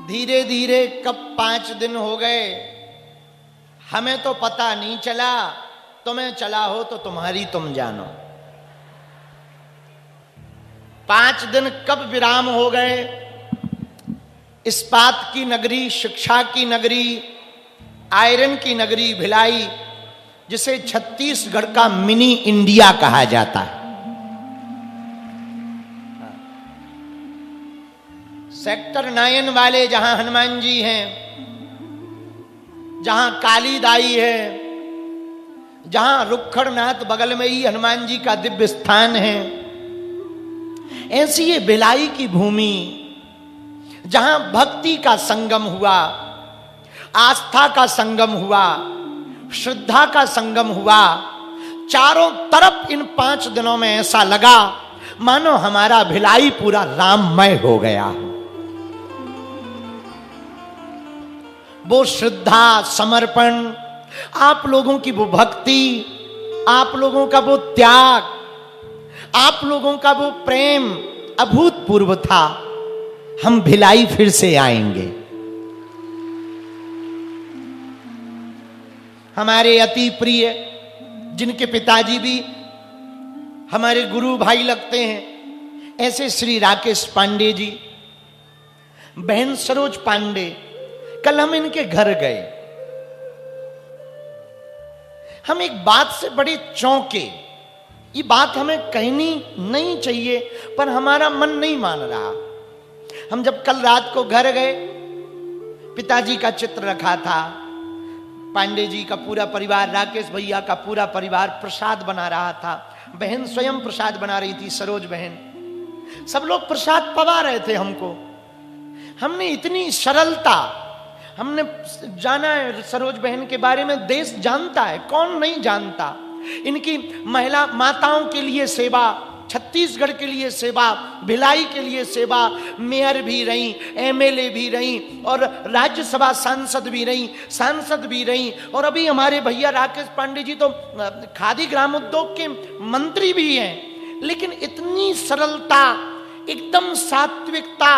धीरे धीरे कब 5 दिन हो गए हमें तो पता नहीं चला, तुम्हें चला हो तो तुम्हारी तुम जानो। 5 दिन कब विराम हो गए। इस्पात की नगरी, शिक्षा की नगरी, आयरन की नगरी भिलाई, जिसे छत्तीसगढ़ का मिनी इंडिया कहा जाता है। सेक्टर 9 वाले जहां हनुमान जी हैं, जहां काली दाई है, जहां रुक्खड़नाथ बगल में ही हनुमान जी का दिव्य स्थान है, ऐसी ये भिलाई की भूमि जहां भक्ति का संगम हुआ, आस्था का संगम हुआ, श्रद्धा का संगम हुआ। चारों तरफ इन 5 दिनों में ऐसा लगा मानो हमारा भिलाई पूरा राममय हो गया। वो श्रद्धा, समर्पण, आप लोगों की वो भक्ति, आप लोगों का वो त्याग, आप लोगों का वो प्रेम अभूतपूर्व था। हम भिलाई फिर से आएंगे। हमारे अति प्रिय, जिनके पिताजी भी हमारे गुरु भाई लगते हैं, ऐसे श्री राकेश पांडे जी, बहन सरोज पांडे, कल हम इनके घर गए। हम एक बात से बड़े चौंके। ये बात हमें कहनी नहीं चाहिए पर हमारा मन नहीं मान रहा। हम जब कल रात को घर गए, पिताजी का चित्र रखा था, पांडे जी का पूरा परिवार, राकेश भैया का पूरा परिवार प्रसाद बना रहा था, बहन स्वयं प्रसाद बना रही थी, सरोज बहन, सब लोग प्रसाद पवा रहे थे हमको। हमने इतनी सरलता, हमने जाना है सरोज बहन के बारे में, देश जानता है, कौन नहीं जानता। इनकी महिला माताओं के लिए सेवा, छत्तीसगढ़ के लिए सेवा, भिलाई के लिए सेवा, मेयर भी रही, एमएलए भी रही और राज्यसभा सांसद भी रही, सांसद भी रही, और अभी हमारे भैया राकेश पांडे जी तो खादी ग्राम उद्योग के मंत्री भी हैं। लेकिन इतनी सरलता, एकदम सात्विकता,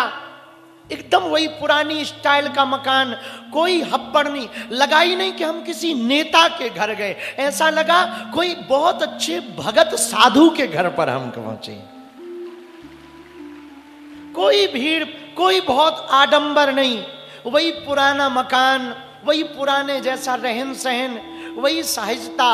एकदम वही पुरानी स्टाइल का मकान, कोई हब्बड़ नहीं, लगा ही नहीं कि हम किसी नेता के घर गए, ऐसा लगा कोई बहुत अच्छे भगत साधु के घर पर हम पहुंचे। कोई भीड़, कोई बहुत आडंबर नहीं, वही पुराना मकान, वही पुराने जैसा रहन सहन, वही सहजता।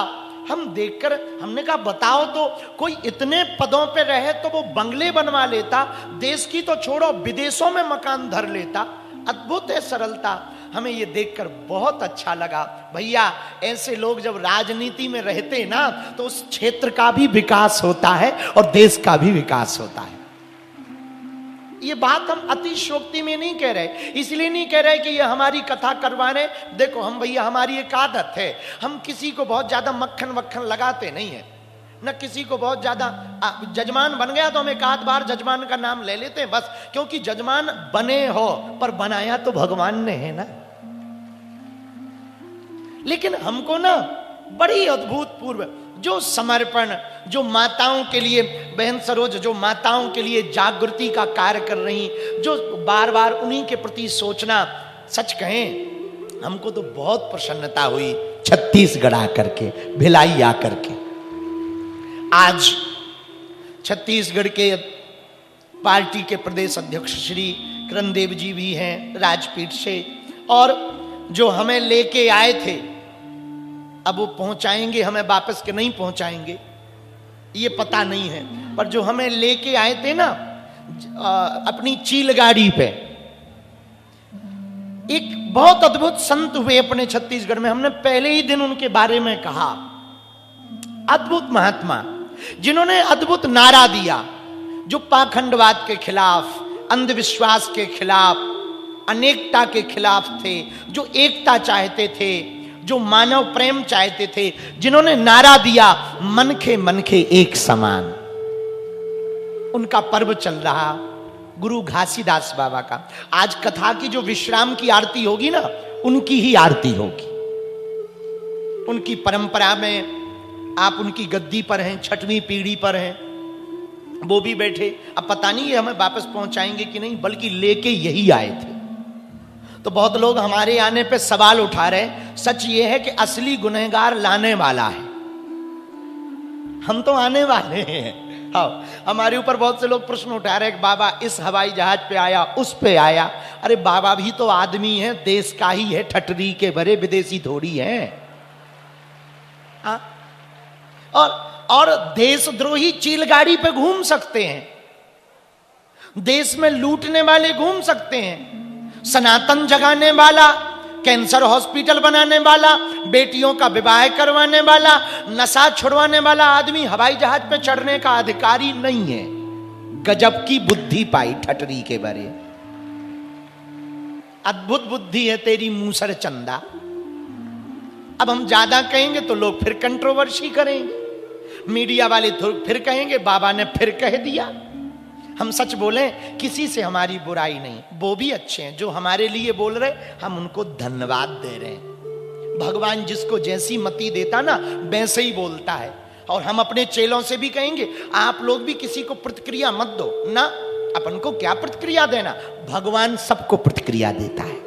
हम देखकर हमने कहा बताओ तो, कोई इतने पदों पे रहे तो वो बंगले बनवा लेता, देश की तो छोड़ो विदेशों में मकान धर लेता। अद्भुत है सरलता। हमें ये देखकर बहुत अच्छा लगा। भैया ऐसे लोग जब राजनीति में रहते ना तो उस क्षेत्र का भी विकास होता है और देश का भी विकास होता है। ये बात हम अतिशयोक्ति में नहीं कह रहे, इसलिए नहीं कह रहे कि ये हमारी कथा करवा रहे। देखो हम भैया, हमारी एक आदत है, हम किसी को बहुत ज्यादा मक्खन वक्खन लगाते नहीं है, न किसी को बहुत ज्यादा। जजमान बन गया तो हम एक आध बार जजमान का नाम ले लेते हैं बस, क्योंकि जजमान बने हो पर बनाया तो भगवान ने है ना। लेकिन हमको ना बड़ी अद्भुतपूर्व जो समर्पण, जो माताओं के लिए, बहन सरोज जो माताओं के लिए जागृति का कार्य कर रही, जो बार बार उन्हीं के प्रति सोचना, सच कहें हमको तो बहुत प्रसन्नता हुई छत्तीसगढ़ आकर के, भिलाई आकर के। आज छत्तीसगढ़ के पार्टी के प्रदेश अध्यक्ष श्री किरणदेव जी भी हैं राजपीठ से, और जो हमें लेके आए थे, अब वो पहुंचाएंगे हमें वापस के नहीं पहुंचाएंगे ये पता नहीं है, पर जो हमें लेके आए थे ना अपनी चील गाड़ी पे, एक बहुत अद्भुत संत हुए अपने छत्तीसगढ़ में। हमने पहले ही दिन उनके बारे में कहा, अद्भुत महात्मा जिन्होंने अद्भुत नारा दिया, जो पाखंडवाद के खिलाफ, अंधविश्वास के खिलाफ, अनेकता के खिलाफ थे, जो एकता चाहते थे, जो मानव प्रेम चाहते थे, जिन्होंने नारा दिया मनखे एक समान। उनका पर्व चल रहा गुरु घासीदास बाबा का। आज कथा की जो विश्राम की आरती होगी ना, उनकी ही आरती होगी। उनकी परंपरा में आप उनकी गद्दी पर हैं, 6वीं पीढ़ी पर हैं, वो भी बैठे। अब पता नहीं ये हमें वापस पहुंचाएंगे कि नहीं, बल्कि लेके यही आए थे। तो बहुत लोग हमारे आने पे सवाल उठा रहे। सच ये है कि असली गुनहगार लाने वाला है, हम तो आने वाले हैं। हाँ, हमारे ऊपर बहुत से लोग प्रश्न उठा रहे हैं कि बाबा इस हवाई जहाज पे आया, उस पे आया। अरे बाबा भी तो आदमी है, देश का ही है, ठटरी के भरे, विदेशी थोड़ी है। हाँ? और देशद्रोही चीलगाड़ी पे घूम सकते हैं, देश में लूटने वाले घूम सकते हैं, सनातन जगाने वाला, कैंसर हॉस्पिटल बनाने वाला, बेटियों का विवाह करवाने वाला, नशा छुड़वाने वाला आदमी हवाई जहाज पे चढ़ने का अधिकारी नहीं है। गजब की बुद्धि पाई ठटरी के बारे, अद्भुत बुद्धि है तेरी मूसर चंदा। अब हम ज्यादा कहेंगे तो लोग फिर कंट्रोवर्सी करेंगे, मीडिया वाले फिर कहेंगे बाबा ने फिर कह दिया। हम सच बोलें, किसी से हमारी बुराई नहीं, वो भी अच्छे हैं जो हमारे लिए बोल रहे, हम उनको धन्यवाद दे रहे हैं। भगवान जिसको जैसी मति देता ना वैसे ही बोलता है। और हम अपने चेलों से भी कहेंगे आप लोग भी किसी को प्रतिक्रिया मत दो ना, अपन को क्या प्रतिक्रिया देना, भगवान सबको प्रतिक्रिया देता है।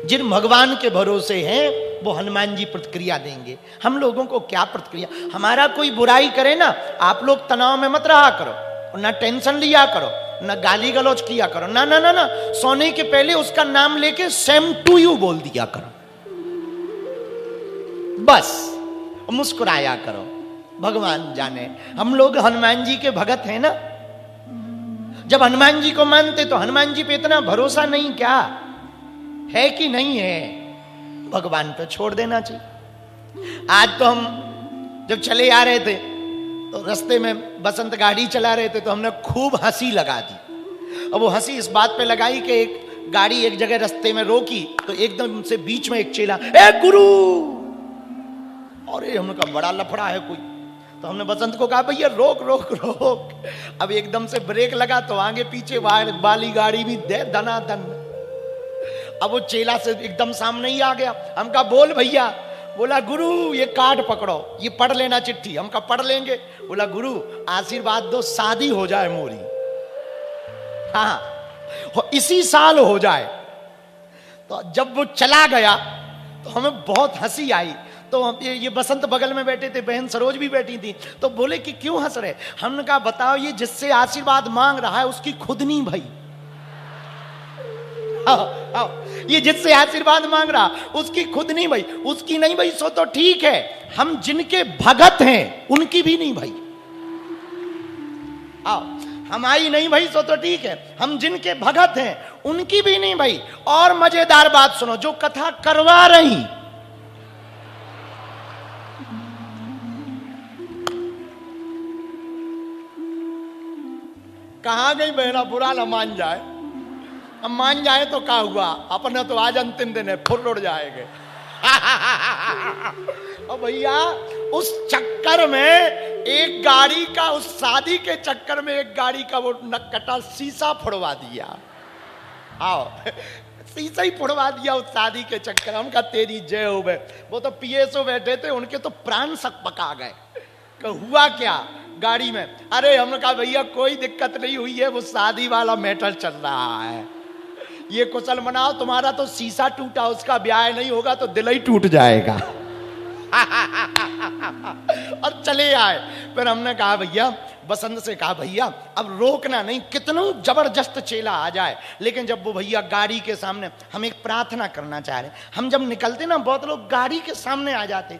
जिन भगवान के भरोसे हैं वो हनुमान जी प्रतिक्रिया देंगे, हम लोगों को क्या प्रतिक्रिया। हमारा कोई बुराई करे ना, आप लोग तनाव में मत रहा करो, ना टेंशन लिया करो, ना गाली गलौज किया करो, ना ना ना ना, सोने के पहले उसका नाम लेके सेम टू यू बोल दिया करो, बस मुस्कुराया करो। भगवान जाने, हम लोग हनुमान जी के भगत हैं ना। जब हनुमान जी को मानते तो हनुमान जी पे इतना भरोसा नहीं क्या है कि नहीं है, भगवान पे छोड़ देना चाहिए। आज तो हम जब चले आ रहे थे तो रास्ते में बसंत गाड़ी चला रहे थे तो हमने खूब हंसी लगा दी। और वो हंसी इस बात पे लगाई कि एक गाड़ी एक जगह रास्ते में रोकी तो एकदम से बीच में एक चेला, ए गुरु, और हमने कहा बड़ा लफड़ा है कोई। तो हमने बसंत को कहा भैया रोक रोक रोक। अब एकदम से ब्रेक लगा तो आगे पीछे वाली गाड़ी भी दे दनादन। अब वो चेला से एकदम सामने ही आ गया। हम कहा बोल भैया। बोला गुरु ये कार्ड पकड़ो, ये पढ़ लेना चिट्ठी। हम कहा पढ़ लेंगे। बोला गुरु आशीर्वाद दो शादी हो जाए मोरी, हाँ इसी साल हो जाए। तो जब वो चला गया तो हमें बहुत हंसी आई। तो ये बसंत बगल में बैठे थे, बहन सरोज भी बैठी थी। तो बोले कि क्यों हंस रहे। हमने कहा बताओ ये जिससे आशीर्वाद मांग रहा है उसकी खुद नहीं भाई, आओ, ये जिससे आशीर्वाद मांग रहा उसकी खुद नहीं भाई, उसकी नहीं भाई सो तो ठीक है, हम जिनके भगत हैं उनकी भी नहीं भाई। आओ हमारी नहीं भाई सो तो ठीक है, हम जिनके भगत हैं उनकी भी नहीं भाई। और मजेदार बात सुनो, जो कथा करवा रही कहां गई बहना, बुरा न मान जाए, अब मान जाए तो क्या हुआ, अपने तो आज अंतिम दिन है, फुल उड़ जाएंगे। और भैया उस चक्कर में एक गाड़ी का, उस शादी के चक्कर में एक गाड़ी का वो नक्कटा शीशा फोड़वा दिया। आओ शीशा ही फोड़वा दिया उस शादी के चक्कर। हम कहा तेरी जय हो गए। वो तो पीएसओ बैठे थे, उनके तो प्राण सक पका गए। हुआ क्या गाड़ी में? अरे हमने कहा भैया कोई दिक्कत नहीं हुई है, वो शादी वाला मैटर चल रहा है, ये कुशल मनाओ, तुम्हारा तो शीशा टूटा, उसका ब्याह नहीं होगा तो दिल ही टूट जाएगा। और चले आए। फिर हमने कहा भैया, बसंत से कहा भैया अब रोकना नहीं, कितना जबरदस्त चेला आ जाए। लेकिन जब वो भैया गाड़ी के सामने, हम एक प्रार्थना करना चाह रहे, हम जब निकलते ना बहुत लोग गाड़ी के सामने आ जाते।